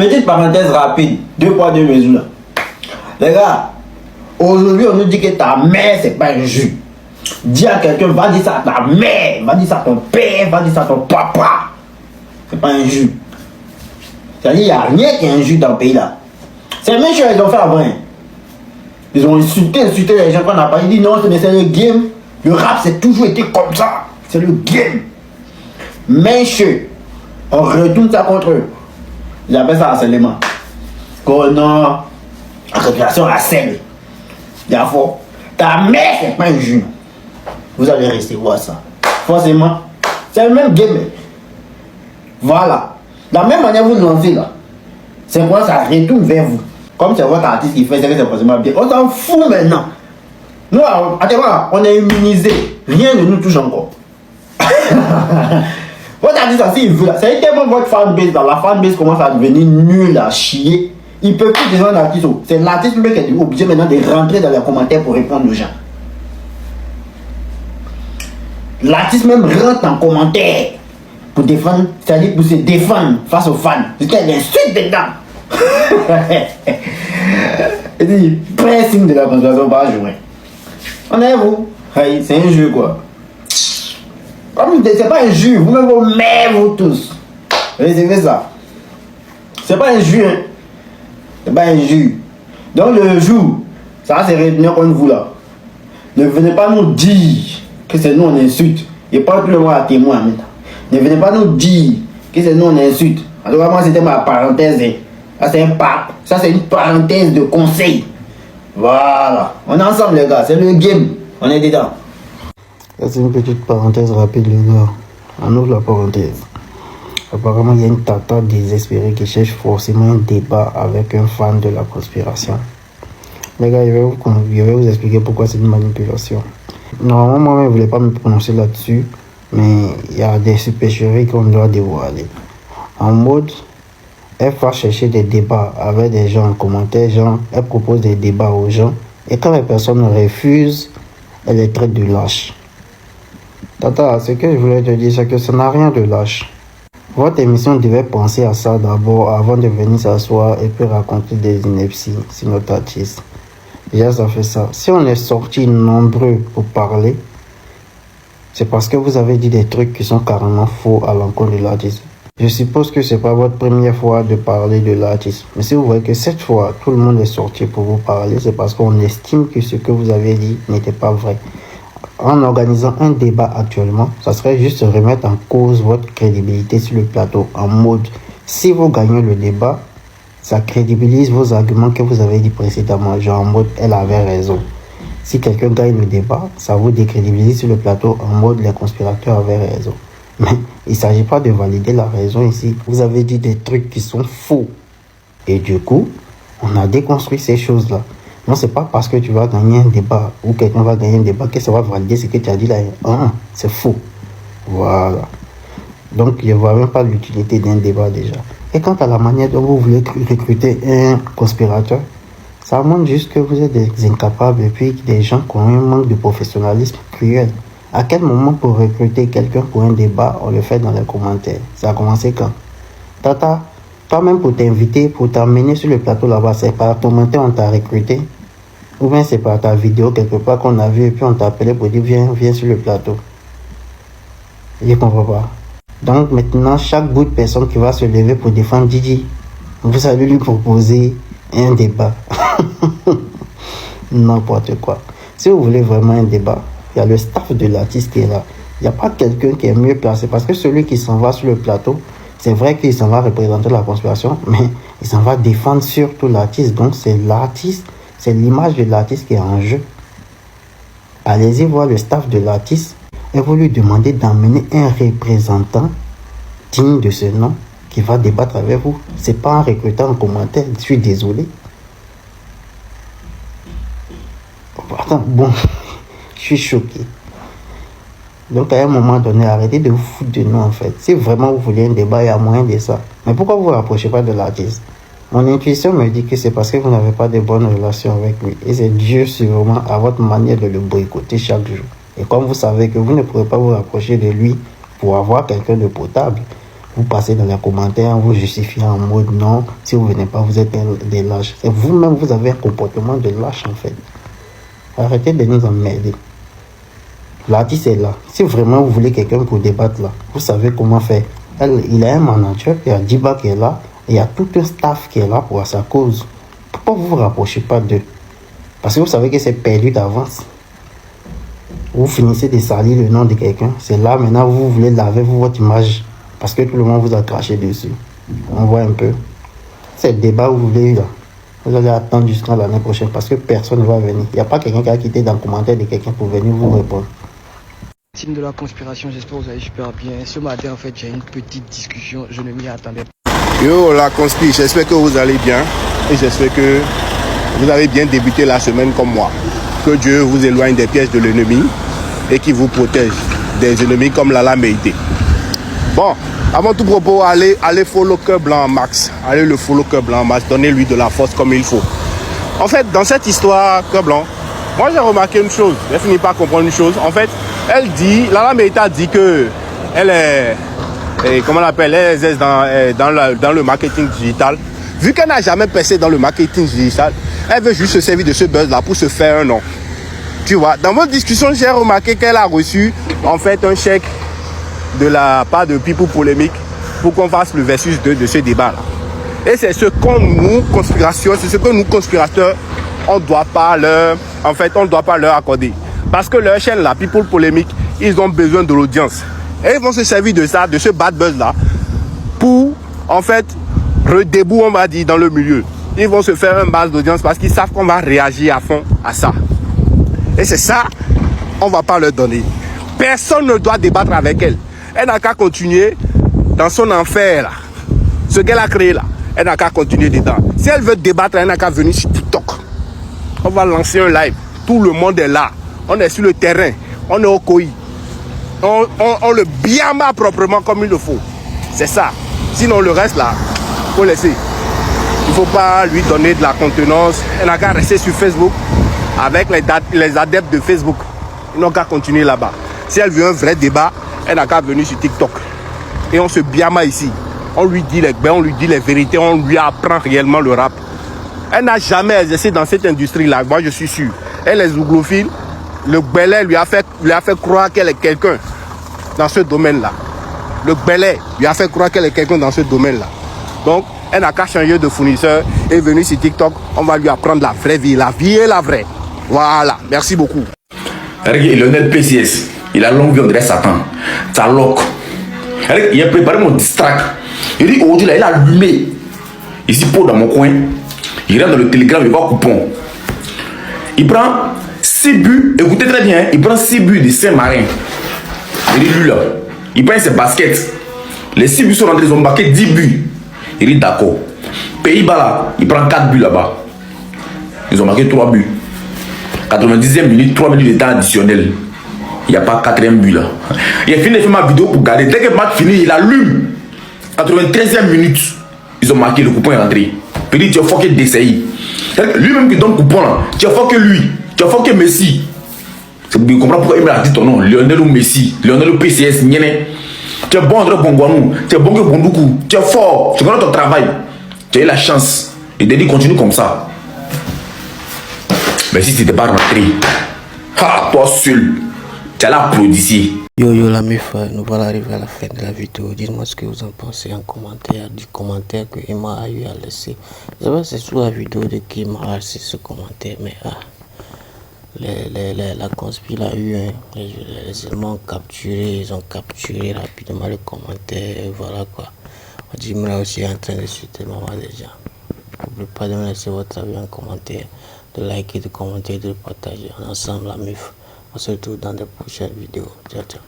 Petite parenthèse rapide, 2 poids 2 mesures là. Les gars, aujourd'hui on nous dit que ta mère c'est pas un jus. Dis à quelqu'un, va dire ça à ta mère, va dire ça à ton père, va dire ça à ton papa. C'est pas un jus. C'est-à-dire il n'y a rien qui est un jus dans le pays là. C'est même chose qu'ils ont fait avant. Hein. Ils ont insulté les gens qu'on n'a pas. Ils disent non, c'est le game. Le rap c'est toujours été comme ça. C'est le game. Monsieur, on retourne ça contre eux. Ils appellent ça harcèlement. Non, récréation à sel. Il y a fort. Ta mère, c'est pas un jus. Vous allez rester voir ça. Forcément. C'est le même game. Voilà. De la même manière, vous lancez là. C'est quoi ça retourne vers vous. Comme c'est votre artiste qui fait, c'est forcément bien. On s'en fout maintenant. Nous, attends, on est immunisé. Rien ne nous touche encore. Votre artiste aussi, il veut là. C'est tellement votre fanbase là. La fanbase commence à devenir nulle à chier. Il ne peut plus dire un artiste. C'est l'artiste lui qui est obligé maintenant de rentrer dans les commentaires pour répondre aux gens. L'artiste même rentre en commentaire pour défendre, c'est-à-dire pour se défendre face aux fans. C'est qu'il y a une suite dedans. Il dit, prends signe de la conspiration par jouer. On est vous. C'est un jeu quoi. C'est pas un jeu, vous-même vous mères vous tous. C'est ça. C'est pas un jeu. Hein. C'est pas un jus. Donc le jour, ça va se retenir contre vous là. Ne venez pas nous dire que c'est nous on insulte. Et pas tout le monde à témoin maintenant. Ne venez pas nous dire que c'est nous on insulte. En tout cas, moi c'était ma parenthèse. Ça c'est un pape. Ça c'est une parenthèse de conseil. Voilà. On est ensemble les gars, c'est le game. On est dedans. C'est une petite parenthèse rapide les gars. On ouvre la parenthèse. Apparemment, il y a une tata désespérée qui cherche forcément un débat avec un fan de la conspiration. Les gars, je vais vous expliquer pourquoi c'est une manipulation. Normalement, moi-même, je ne voulais pas me prononcer là-dessus, mais il y a des supercheries qu'on doit dévoiler. En mode, elle va chercher des débats avec des gens en commentaire, genre, elle propose des débats aux gens, et quand les personnes refusent, elle les traite de lâches. Tata, ce que je voulais te dire, c'est que ça n'a rien de lâche. Votre émission devait penser à ça d'abord avant de venir s'asseoir et puis raconter des inepties sur notre artiste. Déjà, ça fait ça. Si on est sortis nombreux pour parler, c'est parce que vous avez dit des trucs qui sont carrément faux à l'encontre de l'artiste. Je suppose que c'est pas votre première fois de parler de l'artiste. Mais si vous voyez que cette fois, tout le monde est sorti pour vous parler, c'est parce qu'on estime que ce que vous avez dit n'était pas vrai. En organisant un débat actuellement, ça serait juste remettre en cause votre crédibilité sur le plateau. En mode, si vous gagnez le débat, ça crédibilise vos arguments que vous avez dit précédemment. Genre en mode, elle avait raison. Si quelqu'un gagne le débat, ça vous décrédibilise sur le plateau en mode, les conspirateurs avaient raison. Mais il ne s'agit pas de valider la raison ici. Vous avez dit des trucs qui sont faux. Et du coup, on a déconstruit ces choses-là. Non, c'est pas parce que tu vas gagner un débat ou quelqu'un va gagner un débat que ça va valider ce que tu as dit là. C'est faux. Voilà. Donc, je ne vois même pas l'utilité d'un débat déjà. Et quant à la manière dont vous voulez recruter un conspirateur, ça montre juste que vous êtes des incapables et puis des gens qui ont un manque de professionnalisme cruel. À quel moment pour recruter quelqu'un pour un débat, on le fait dans les commentaires? Ça a commencé quand? Tata, toi-même pour t'inviter, pour t'amener sur le plateau là-bas, c'est par ton commentaire on t'a recruté? Ou bien c'est par ta vidéo quelque part qu'on a vu et puis on t'a appelé pour dire viens sur le plateau? Je ne comprends pas. Donc maintenant, chaque bout de personne qui va se lever pour défendre Didi, vous allez lui proposer un débat. N'importe quoi. Si vous voulez vraiment un débat, il y a le staff de l'artiste qui est là. Il n'y a pas quelqu'un qui est mieux placé. Parce que celui qui s'en va sur le plateau, c'est vrai qu'il s'en va représenter la conspiration, mais il s'en va défendre surtout l'artiste. Donc c'est l'artiste, c'est l'image de l'artiste qui est en jeu. Allez-y voir le staff de l'artiste et vous lui demandez d'emmener un représentant digne de ce nom qui va débattre avec vous. C'est pas en recrutant en commentaire, je suis désolé. Attends, bon, je suis choqué. Donc à un moment donné, arrêtez de vous foutre de nous en fait. Si vraiment vous voulez un débat, il y a moyen de ça. Mais pourquoi vous ne vous rapprochez pas de l'artiste? Mon intuition me dit que c'est parce que vous n'avez pas de bonnes relations avec lui. Et c'est dû sûrement à votre manière de le boycotter chaque jour. Et comme vous savez que vous ne pourrez pas vous rapprocher de lui pour avoir quelqu'un de potable, Vous passez dans les commentaires, vous justifiez en mode non, si vous venez pas, vous êtes des lâches. C'est vous-même, vous avez un comportement de lâche en fait. Arrêtez de nous emmerder. L'artiste est là. Si vraiment vous voulez quelqu'un pour débattre là, vous savez comment faire. Il a un manager, il y a Diba qui est là, il y a tout un staff qui est là pour sa cause. Pourquoi vous vous rapprochez pas d'eux? Parce que vous savez que c'est perdu d'avance. Vous finissez de salir le nom de quelqu'un. C'est là maintenant vous voulez laver votre image. Parce que tout le monde vous a craché dessus. On voit un peu. C'est le débat que vous voulez là. Vous allez attendre jusqu'à l'année prochaine parce que personne ne va venir. Il n'y a pas quelqu'un qui a quitté dans le commentaire de quelqu'un pour venir vous répondre. Team de la conspiration, j'espère que vous allez super bien. Ce matin, en fait, j'ai une petite discussion. Je ne m'y attendais pas. Yo, la conspi, j'espère que vous allez bien. Et j'espère que vous avez bien débuté la semaine comme moi. Que Dieu vous éloigne des pièges de l'ennemi et qu'il vous protège des ennemis comme la Méité. Bon, avant tout propos, allez follow Cœur Blanc Max. Allez le follow Cœur Blanc Max. Donnez-lui de la force comme il faut. En fait, dans cette histoire, Cœur Blanc, moi j'ai remarqué une chose. J'ai fini par comprendre une chose. En fait, elle dit, la Méité a dit que elle est, comment on l'appelle, elle est dans le marketing digital. Vu qu'elle n'a jamais percé dans le marketing digital, elle veut juste se servir de ce buzz-là pour se faire un nom. Tu vois, dans votre discussion, j'ai remarqué qu'elle a reçu en fait un chèque de la part de People Polémique pour qu'on fasse le versus 2 de ce débat-là. Et c'est ce qu'on nous, conspiration, c'est ce que nous, conspirateurs, on ne doit pas leur accorder. Parce que leur chaîne, la People Polémique, ils ont besoin de l'audience. Et ils vont se servir de ça, de ce bad buzz-là, pour, en fait, redébouter, on va dire, dans le milieu. Ils vont se faire un base d'audience parce qu'ils savent qu'on va réagir à fond à ça. Et c'est ça, on ne va pas leur donner. Personne ne doit débattre avec elle. Elle n'a qu'à continuer dans son enfer, là. Ce qu'elle a créé là, elle n'a qu'à continuer dedans. Si elle veut débattre, elle n'a qu'à venir sur TikTok. On va lancer un live. Tout le monde est là. On est sur le terrain. On est au COI. On le biama proprement comme il le faut. C'est ça. Sinon, le reste là, il faut laisser. Il ne faut pas lui donner de la contenance. Elle n'a qu'à rester sur Facebook avec les adeptes de Facebook. Ils n'ont qu'à continuer là-bas. Si elle veut un vrai débat, elle n'a qu'à venir sur TikTok. Et on se biama ici. On lui dit les vérités, on lui apprend réellement le rap. Elle n'a jamais exercé dans cette industrie-là. Moi, je suis sûr. Elle est zouglophile. Le Gbélé lui a fait croire qu'elle est quelqu'un dans ce domaine-là. Le Gbélé lui a fait croire qu'elle est quelqu'un dans ce domaine-là. Donc, elle n'a qu'à changer de fournisseur et venir sur TikTok. On va lui apprendre la vraie vie. La vie est la vraie. Voilà. Merci beaucoup. Regarde, Lionel PCS, il a longue vie, on dirait Satan. Ça loque. Il a préparé mon distract. Il dit aujourd'hui, là, il a allumé. Ici, pour dans mon coin. Il rentre dans le télégramme, il va coupon. Il prend 6 buts. Écoutez très bien, il prend 6 buts de Saint-Marin. Il dit lui là. Il prend ses baskets. Les 6 buts sont rentrés, ils ont marqué 10 buts. Il dit d'accord. Pays-Bas là, il prend 4 buts là-bas. Ils ont marqué 3 buts. 90e minute, 3 minutes de temps additionnel. Il n'y a pas 4e but là. Il a fini de faire ma vidéo pour garder. Dès que le match finit, il allume. 93e minute, ils ont marqué, le coupon est rentré. Il dit, tu as foqué d'essayer. Lui-même qui donne le coupon là, tu as foqué lui. Tu as foqué Messi. Vous comprenez pourquoi il m'a dit ton nom. Lionel ou Messi. Lionel ou PCS. Tu es bon André Bongwanou. Tu es bon que Bondoukou. Tu es fort. Tu connais ton travail. Tu as eu la chance. Et de dire continue comme ça. Mais si tu n'étais pas rentré, toi seul, tu allais applaudir. Yo la meuf, nous voilà arriver à la fin de la vidéo. Dites-moi ce que vous en pensez en commentaire, du commentaire que Emma a eu à laisser. Je sais pas, c'est sous la vidéo de qui Emma a laissé ce commentaire, mais la conspire a eu les éléments capturés, ils ont capturé rapidement le commentaire, et voilà quoi. On dit Emma aussi est en train de suivre le moment déjà. N'oubliez pas de me laisser votre avis en commentaire, de liker, de commenter, de partager. Ensemble la meuf. On se retrouve dans de prochaines vidéos. Ciao, ciao.